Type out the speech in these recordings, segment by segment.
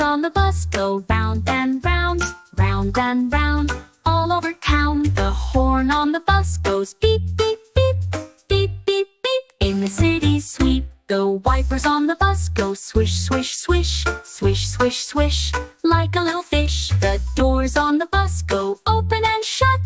on the bus go round and round, round and round, all over town. The horn on the bus goes beep, beep, beep, beep, beep, beep. In the city sweep, the wipers on the bus go swish, swish, swish, swish, swish, swish, like a little fish. The doors on the bus go open and shut,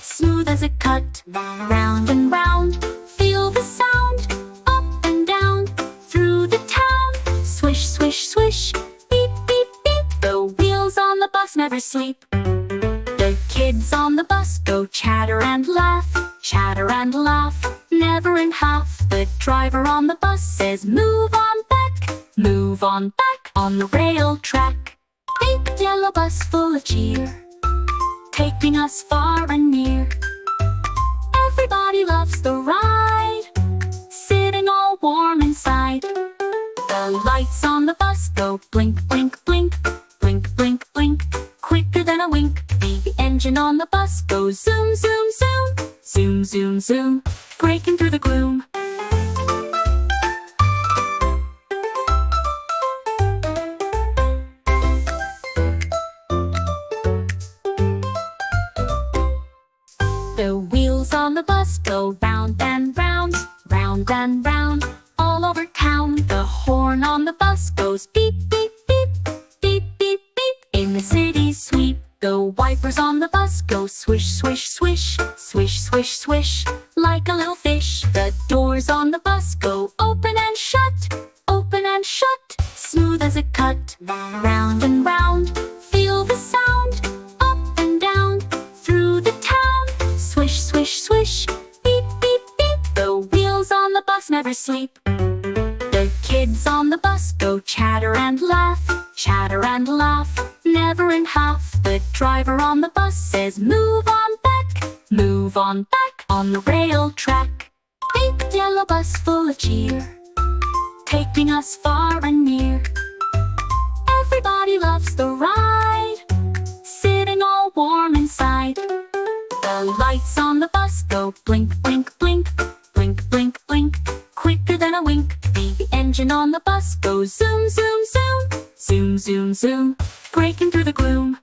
smooth as a cut. Round and round, feel the sound, up and down, through the town. Swish, swish, swish, beep, beep, beep. The wheels on the bus never sleep. The kids on the bus go chatter and laugh, never in half. The driver on the bus says move on back on the rail track. Big yellow bus full of cheer, taking us far and near. Everybody loves the ride, sitting all warm inside. The lights on the bus go blink, blink, blink, blink, blink, blink, quicker than a wink. The engine on the bus goes zoom, zoom, zoom, zoom, zoom, zoom, breaking through the gloom. The wheels on the bus go round and round, round and round, all over town. The horn on the bus goes beep, beep, beep, beep, beep, beep. In the city sweep, the wipers on the bus go swish, swish, swish, swish, swish, swish, like a little fish. The doors on the bus go open and shut, smooth as a cut. Round and round, feel the sound, up and down, through the town. Swish, swish, swish, beep, beep, beep. The wheels on the bus never sleep. The kids on the bus go chatter and laugh, never in half. The driver on the bus says move on back on the rail track. Big yellow bus full of cheer, taking us far and near. Everybody loves the ride, sitting all warm inside. The lights on the bus go blink, blink, blink, blink, blink, blink, quicker than a wink. The engine on the bus goes zoom, zoom, zoom, zoom, zoom, zoom, breaking through the gloom.